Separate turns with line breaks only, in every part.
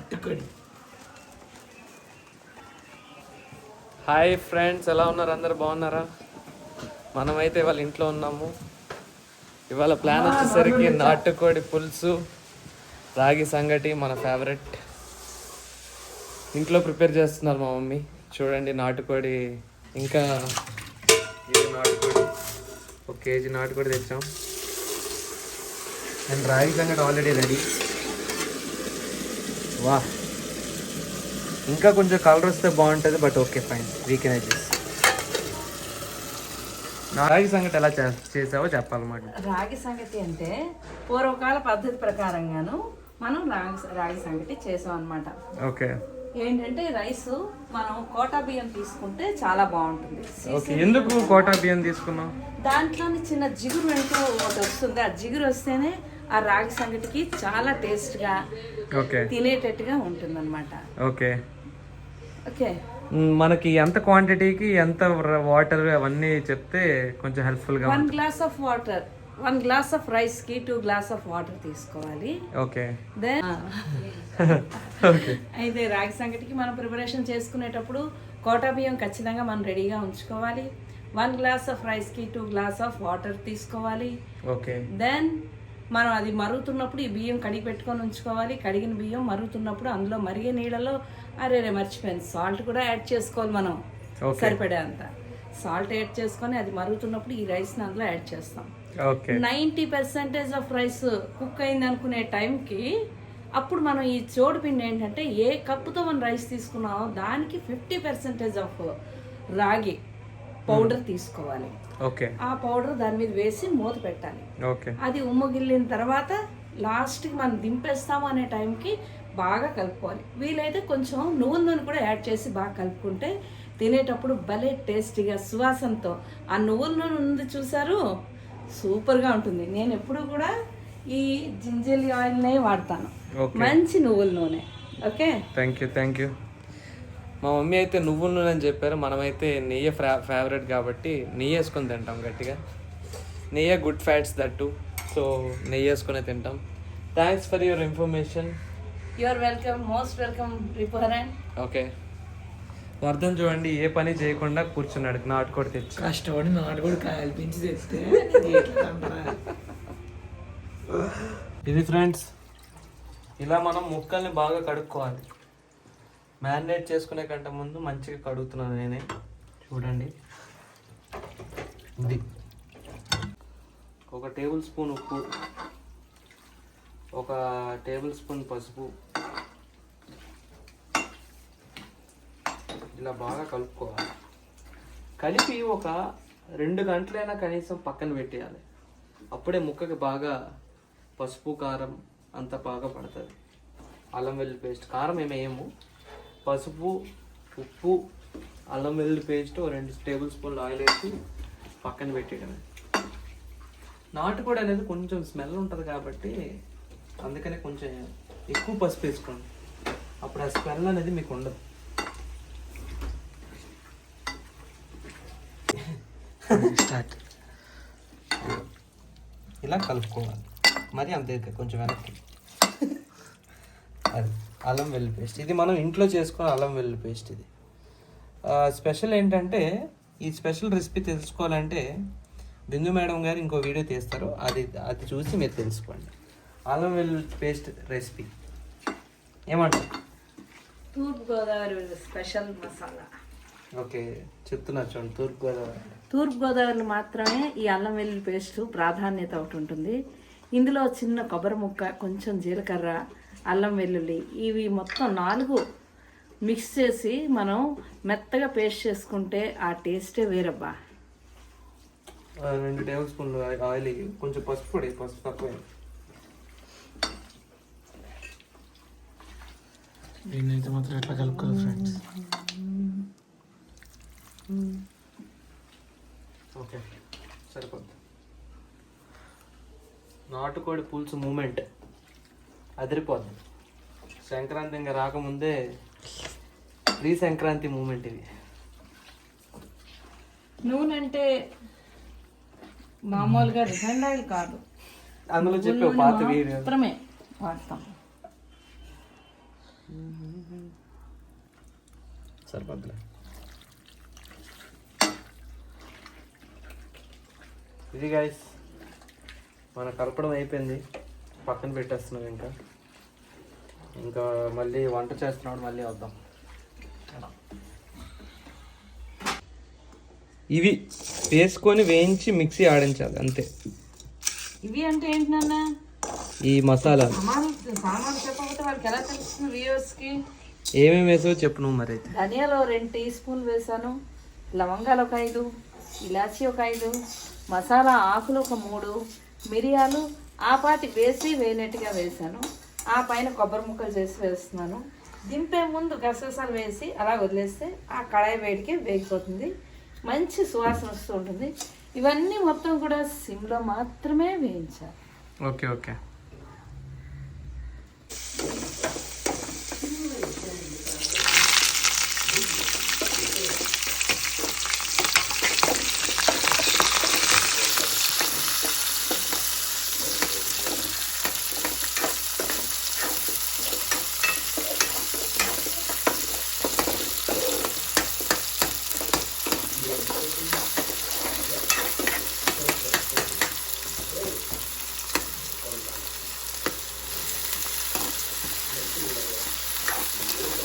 నాటుకోడి.
Hi friends, ఎలా ఉన్నారు? అందరు బాగున్నారా? మనమైతే వాళ్ళ ఇంట్లో ఉన్నాము. ఇవాళ ప్లాన్ వచ్చేసరికి నాటుకోడి పులుసు, రాగి సంగటి మన ఫేవరెట్. ఇంట్లో ప్రిపేర్ చేస్తున్నారు మా మమ్మీ. చూడండి నాటుకోడి, ఇంకా ఇది నాటుకోడి, 1 కేజీ నాటుకోడి తెచ్చాం. అండ్ రాగి సంగటి ఆల్రెడీ రెడీ. వా, ఇంకా కొంచెం కలర్ వస్తే బాగుంటుంది, but okay fine, we can adjust. రాగి సంగటి ఎలా చేసావో చెప్పాలన్నమాట.
రాగి సంగటి అంటే పూర్వకాల పద్ధతి ప్రకారంగాను మనం రాగి సంగటి చేసాం అనమాట.
ఓకే,
ఏంటంటే రైస్ మనం కోటా బియ్యం తీసుకుంటే చాలా బాగుంటుంది.
ఓకే. ఎందుకు కోటా బియ్యం తీసుకున్నాం?
దాంట్లోని చిన్న జిగురు వెంటూ ఒకటి వస్తుంది. ఆ జిగురు వస్తేనే ఆ రాగి సంగటికి చాలా టేస్ట్గా తినేటట్టుగా ఉంటుంది అనమాట.
ఓకే
ఓకే,
మనకి ఎంత క్వాంటిటీకి ఎంత వాటర్ అవన్నీ చెప్తే కొంచెం హెల్ప్ఫుల్ గా.
1 glass of water, 1 glass of rice కి 2 గ్లాస్ ఆఫ్ వాటర్ తీసుకోవాలి.
ఓకే.
దెన్ అయితే రాగి సంగటికి మనం ప్రిపరేషన్ చేసుకునేటప్పుడు కోటా బియ్యం ఖచ్చితంగా మనం రెడీగా ఉంచుకోవాలి. 1 గ్లాస్ ఆఫ్ రైస్ కి 2 గ్లాస్ ఆఫ్ వాటర్ తీసుకోవాలి.
ఓకే.
దెన్ మనం అది మరుగుతున్నప్పుడు ఈ బియ్యం కడిగి పెట్టుకొని ఉంచుకోవాలి. కడిగిన బియ్యం మరుగుతున్నప్పుడు అందులో మరిగే నీళ్ళలో మర్చిపోయాను, సాల్ట్ కూడా యాడ్ చేసుకోవాలి. మనం సరిపడే అంత సాల్ట్ యాడ్ చేసుకొని అది మరుగుతున్నప్పుడు ఈ రైస్ని అందులో యాడ్ చేస్తాం. 90% ఆఫ్ రైస్ కుక్ అయింది అనుకునే టైంకి అప్పుడు మనం ఈ చోడుపిండి ఏంటంటే ఏ కప్పుతో మనం రైస్ తీసుకున్నామో దానికి 50% ఆఫ్ రాగి పౌడర్ తీసుకోవాలి. ఆ పౌడర్ దాని మీద వేసి మూత పెట్టాలి. అది ఉమ్మగిల్లిన తర్వాత లాస్ట్కి మనం దింపేస్తాము అనే టైంకి బాగా కలుపుకోవాలి. వీలైతే కొంచెం నువ్వుల నూనె కూడా యాడ్ చేసి బాగా కలుపుకుంటే తినేటప్పుడు భలే టేస్టీగా సువాసనతో ఆ నువ్వుల నూనె ఉంది చూసారు, సూపర్గా ఉంటుంది. నేను ఎప్పుడు కూడా ఈ జింజర్ ఆయిల్నే వాడతాను, మంచి నువ్వుల నూనె. Okay,
thank you. మా మమ్మీ అయితే నువ్వుల నూనె అని చెప్పారు. మనమైతే నెయ్యి ఫేవరెట్ కాబట్టి నెయ్యి వేసుకొని తింటాం గట్టిగా. నెయ్యి గుడ్ ఫ్యాట్స్ దట్టు, సో నెయ్యి వేసుకొని తింటాం. Thanks for your information.
Your welcome, most welcome రిపోహరన్.
ఓకే, వర్ధం చూడండి ఏ పని చేయకుండా కూర్చున్నాడు నాటుకోడి తెచ్చి.
కష్టపడి నాటుకోడి కాయలు పెంచి తెస్తే
ఇది ఫ్రెండ్స్, ఇలా మనం ముక్కల్ని బాగా కడుక్కోవాలి. మ్యారినేట్ చేసుకునే కంటే ముందు మంచిగా కడుగుతున్నాను నేనే. చూడండి, ఇది 1 టేబుల్ స్పూన్ ఉప్పు, 1 టేబుల్ స్పూన్ పసుపు, ఇలా బాగా కలుపుకోవాలి. కలిపి 2 గంటలైనా కనీసం పక్కన పెట్టేయాలి. అప్పుడే ముక్కకి బాగా పసుపు కారం అంతా బాగా పడుతుంది. అల్లం వెల్లుల్లి పేస్ట్, కారం ఏమేయము, పసుపు, ఉప్పు, అల్లం వెల్లుల్లి పేస్ట్, 2 టేబుల్ స్పూన్లు ఆయిల్ వేసి పక్కన పెట్టేయడమే. నాటుకోడి అనేది కొంచెం స్మెల్ ఉంటుంది కాబట్టి అందుకనే కొంచెం ఎక్కువ పసుపు వేసుకోండి, అప్పుడు ఆ స్మెల్ అనేది మీకు ఉండదు. స్టార్ట్. ఇలా కలుపుకోవాలి, మరి అంతే, కొంచెం వెనక్కి. అది అల్లం వెల్లుల్లి పేస్ట్, ఇది మనం ఇంట్లో చేసుకున్న అల్లం వెల్లుల్లి పేస్ట్. ఇది స్పెషల్ ఏంటంటే, ఈ స్పెషల్ రెసిపీ తెలుసుకోవాలంటే బిందు మేడం గారు ఇంకో వీడియో తీస్తారు, అది చూసి మీరు తెలుసుకోండి. అల్లం వెల్లుల్లి పేస్ట్ రెసిపీ ఏమంటారు?
తూర్పుగోదావరి స్పెషల్ మసాలా.
ఓకే, చెప్తున్నారు చూడండి.
తూర్పుగోదావరిలో మాత్రమే ఈ అల్లం వెల్లుల్లి పేస్ట్ ప్రాధాన్యత ఒకటి ఉంటుంది. ఇందులో చిన్న కొబ్బరి ముక్క, కొంచెం జీలకర్ర, అల్లం వెల్లుల్లి, ఇవి మొత్తం 4 మిక్స్ చేసి మనం మెత్తగా పేస్ట్ చేసుకుంటే ఆ టేస్టే వేరబ్బా.
2 టేబుల్ స్పూన్లు ఆయిల్, కొంచెం పసుపు పొడి, పసుపు తక్కువ.
దీన్నైతే మాత్రం ఎట్లా కలుపుకోవాలి ఫ్రెండ్స్?
ఓకే, సరిపోద్ది. నాటుకోడి పులుసు మూమెంట్ అదిరిపోద్ది. సంక్రాంతి ఇంకా రాకముందే ప్రీ సంక్రాంతి మూమెంట్ ఇది.
నూనె అంటే మామూలుగా రిఫైండ్ ఆయిల్ కాదు,
అందులో చెప్పే పాత వీడియో
మాత్రమే వాడతాం.
సరిపోద్దులే. ఇది గైస్ మన కలపడం అయిపోయింది, పక్కన పెట్టేస్తున్నాం. ఇంకా మళ్ళీ వంట చేస్తున్నాడు, మళ్ళీ వద్దాం. ఇవి వేసుకొని వేయించి మిక్సీ ఆడించాలి అంతే.
ఇవి అంటే ఏంటి నాన్న?
ఈ మసాలా
సామాన్లు చెప్పకపోతే వాళ్ళకి ఎలా తెలుస్తుంది వ్యూవర్స్కి?
ఏమేమి వేసావో చెప్పు నువ్వు మరి. అయితే
ధనియాలు 2 టీ స్పూన్లు వేసాను, లవంగాలు ఒక 5, ఇలాచి ఒక 5, మసాలా ఆకులు ఒక 3, మిరియాలు ఆపాటి వేసి వేయనట్టుగా వేసాను. ఆ పైన కొబ్బరి ముక్కలు చేసి వేస్తున్నాను. దింపే ముందు గసగసాలు వేసి అలా వదిలేస్తే ఆ కళాయి వేడికి వేగిపోతుంది, మంచి సువాసన వస్తూ ఉంటుంది. ఇవన్నీ మొత్తం కూడా సిమ్లో మాత్రమే వేయించాలి.
Okay okay.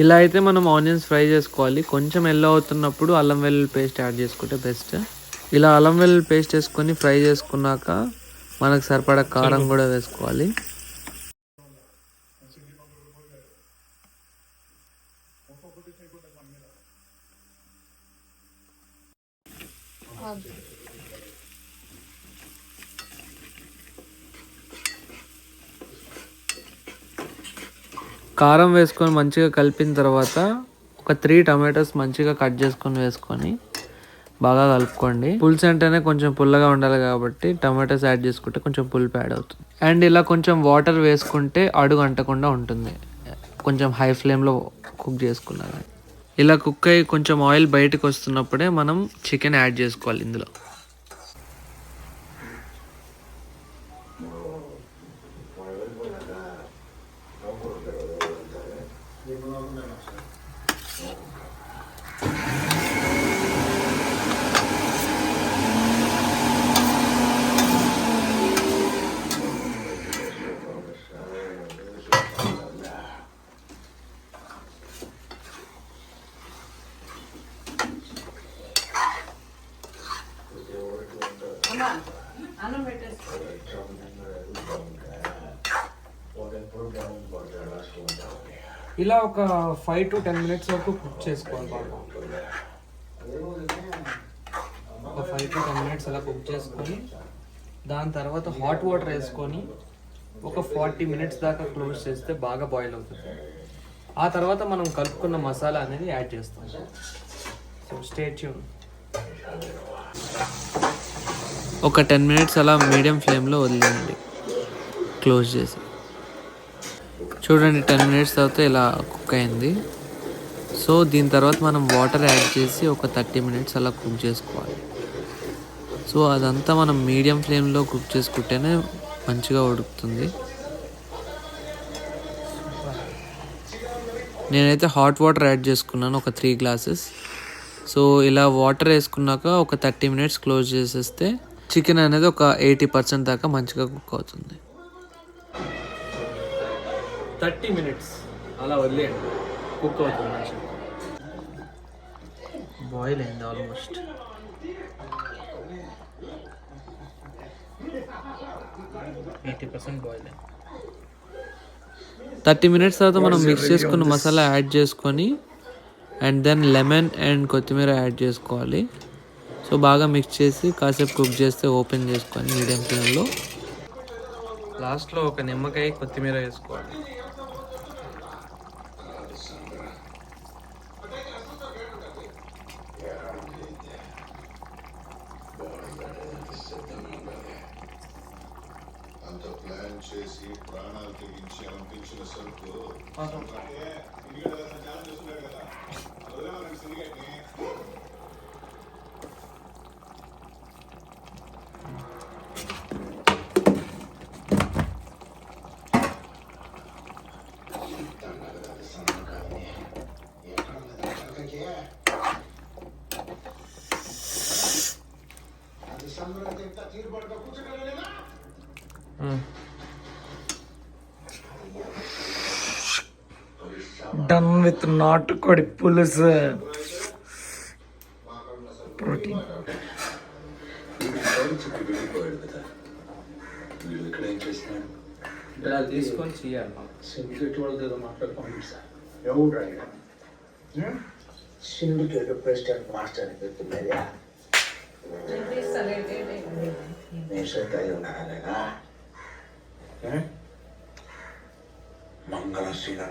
ఇలా అయితే మనం ఆనియన్స్ ఫ్రై చేసుకోవాలి. కొంచెం ఎల్లో అవుతున్నప్పుడు అల్లం వెల్లుల్లి పేస్ట్ యాడ్ చేసుకుంటే బెస్ట్. ఇలా అల్లం వెల్లుల్లి పేస్ట్ వేసుకొని ఫ్రై చేసుకున్నాక మనకు సరిపడా కారం కూడా వేసుకోవాలి. కారం వేసుకొని మంచిగా కలిపిన తర్వాత ఒక 3 టమాటోస్ మంచిగా కట్ చేసుకొని వేసుకొని బాగా కలుపుకోండి. పులుసు అంటేనే కొంచెం పుల్లగా ఉండాలి కాబట్టి టమాటోస్ యాడ్ చేసుకుంటే కొంచెం పులుపు యాడ్ అవుతుంది. అండ్ ఇలా కొంచెం వాటర్ వేసుకుంటే అడుగు అంటకుండా ఉంటుంది, కొంచెం హై ఫ్లేమ్లో కుక్ చేసుకున్నారు. ఇలా కుక్ అయ్యి కొంచెం ఆయిల్ బయటకు వస్తున్నప్పుడే మనం చికెన్ యాడ్ చేసుకోవాలి ఇందులో.
అన్నం పెట్టేసి
ఇలా ఒక 5 to 10 minutes వరకు కుక్ చేసుకోవాలి బాగా. ఒక 5 to 10 minutes అలా కుక్ చేసుకొని దాని తర్వాత హాట్ వాటర్ వేసుకొని ఒక 40 minutes దాకా క్లోజ్ చేస్తే బాగా బాయిల్ అవుతుంది. ఆ తర్వాత మనం కలుపుకున్న మసాలా అనేది యాడ్ చేస్తాం. So stay tune. ఒక 10 minutes అలా మీడియం ఫ్లేమ్లో వదిలేయండి క్లోజ్ చేసి. చూడండి 10 minutes తర్వాత ఇలా కుక్ అయింది. సో దీని తర్వాత మనం వాటర్ యాడ్ చేసి ఒక 30 minutes అలా కుక్ చేసుకోవాలి. సో అదంతా మనం మీడియం ఫ్లేమ్లో కుక్ చేసుకుంటేనే మంచిగా ఉడుకుతుంది. నేనైతే హాట్ వాటర్ యాడ్ చేసుకున్నాను ఒక 3 glasses. సో ఇలా వాటర్ వేసుకున్నాక ఒక 30 minutes క్లోజ్ చేసేస్తే చికెన్ అనేది ఒక 80% దాకా మంచిగా కుక్ అవుతుంది. 30 minutes అలా వదిలేయండి, కుక్ అవుతుంది మంచిగా. బాయిల్ అయింది ఆల్మోస్ట్. బాయిల్ అయింది. 30 minutes తర్వాత మనం మిక్స్ చేసుకున్న మసాలా యాడ్ చేసుకొని అండ్ దెన్ లెమన్ అండ్ కొత్తిమీర యాడ్ చేసుకోవాలి. సో బాగా మిక్స్ చేసి కాసేపు కుక్ చేస్తే ఓపెన్ చేసుకొని మీడియం ఫ్లేమ్లో లాస్ట్లో ఒక నిమ్మకాయ కొత్తిమీర వేసుకోవాలి.
డన్ విత్ నాటుకోడి పులుసు ప్రోటీన్.
ఇలా తీసుకొని చేయాలి.
సిండికేట్ ప్రెసిడెంట్ మాస్టర్ చెప్తున్నదా మంగళశీల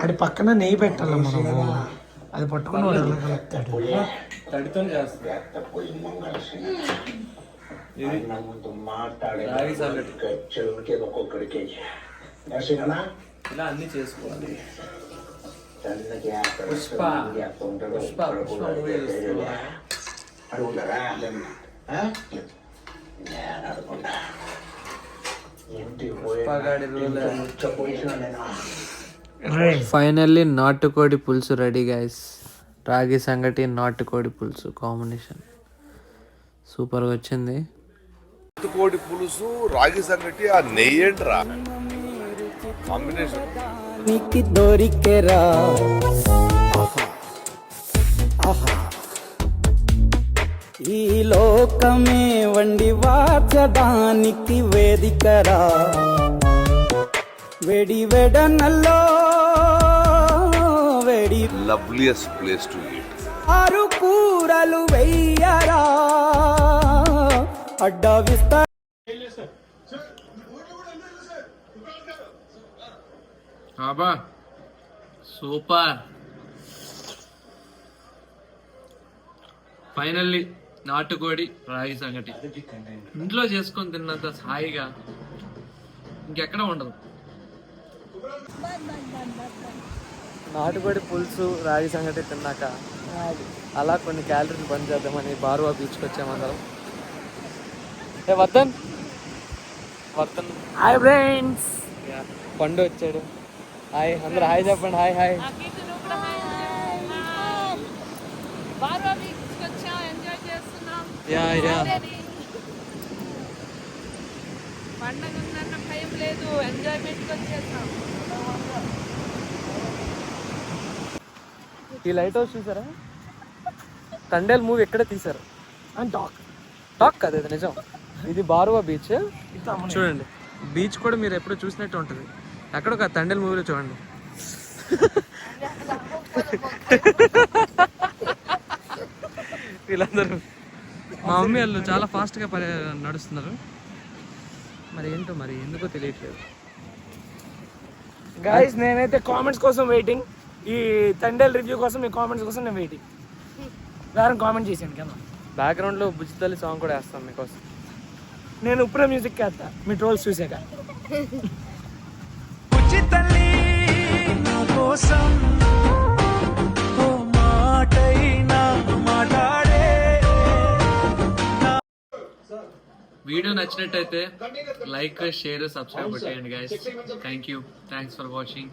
ఆడి పక్కన నెయ్యి పెట్టాలి మనము, అది పట్టుకుని వాడు ఎలా కలుపుతాడు.
తడితో చేస్తాం.
పోయి మంగళశీల ముందు
రాగి సంగటి.
మాట్లాడే ఒక్కొక్కడికి నరసింహనా
ఇలా అన్ని చేసుకోవాలి.
పుష్ప
పుష్ప పుష్ప మూవీ చూస్తున్నా.
అడుగుతారా నేను అడుగుంటా ఇంటికి
పుష్పగాడి రూల్.
పోయిన నేను
ఫైనల్లీ నాటుకోడి పులుసు రెడీ గైస్. రాగి సంగటి నాటుకోడి పులుసు కాంబినేషన్ సూపర్గా వచ్చింది.
కోడి పులుసు రాగి సంగటి ఆ నెయ్యేంట్రా కాంబినేషన్.
దొరికెరా ఈ లోకమే వండి వాచడానికి వేదికరా వెడి వెడనల్లో వెడి
లవ్లియస్ట్ ప్లేస్ టు ఈట్.
ఆరు కూరలు వెయ్యరా అడ్డ విస్తా.
అబ్బా సూపర్. ఫైనల్లీ నాటుకోడి రాగి సంగటి ఇంట్లో చేసుకొని తిన్నంత హాయిగా ఇంకెక్కడ ఉండదు. నాటుకోడి పులుసు రాగి సంగటి తిన్నాక అలా కొన్ని క్యాలరీలు బంద్ చేద్దామని బారువా బీచ్కి వచ్చామందరం. Vardhan Vardhan
hi friends.
పండు వచ్చాడు. హాయ్ అందరు హాయ్ చెప్పండి. Hi hi. యా యా
పండగ ఉందన్న భయం లేదు, ఎంజాయ్మెంట్కి వచ్చేసాం.
ఈ లైట్ హౌస్ చూసారా? తండేల్ మూవీ ఎక్కడ తీశారు? టాక్ కదా, ఇది నిజం. ఇది బారువా బీచ్ చూడండి. బీచ్ కూడా మీరు ఎప్పుడు చూసినట్టు ఉంటుంది. ఎక్కడ ఒక తండేల్ మూవీలో చూడండి. వీళ్ళందరూ మా మమ్మీ వాళ్ళు చాలా ఫాస్ట్గా నడుస్తున్నారు. మరి ఏంటో మరి ఎందుకో తెలియట్లేదు.
గైస్ నేనైతే కామెంట్స్ కోసం వెయిటింగ్. ఈ తండేల్ రివ్యూ కోసం, మీ కామెంట్స్ కోసం నేను వెయిటింగ్. వేరే కామెంట్ చేశాను కదా.
బ్యాక్గ్రౌండ్లో బుజ్జితల్లి సాంగ్ కూడా వేస్తాం మీకోసం.
నేను ఇప్పుడే మ్యూజిక్ వేస్తా మీ ట్రోల్స్ చూసాక.
వీడియో నచ్చినట్టయితే లైక్, షేర్, సబ్స్క్రైబ్ చేయండి guys. Thank you. Thanks for watching.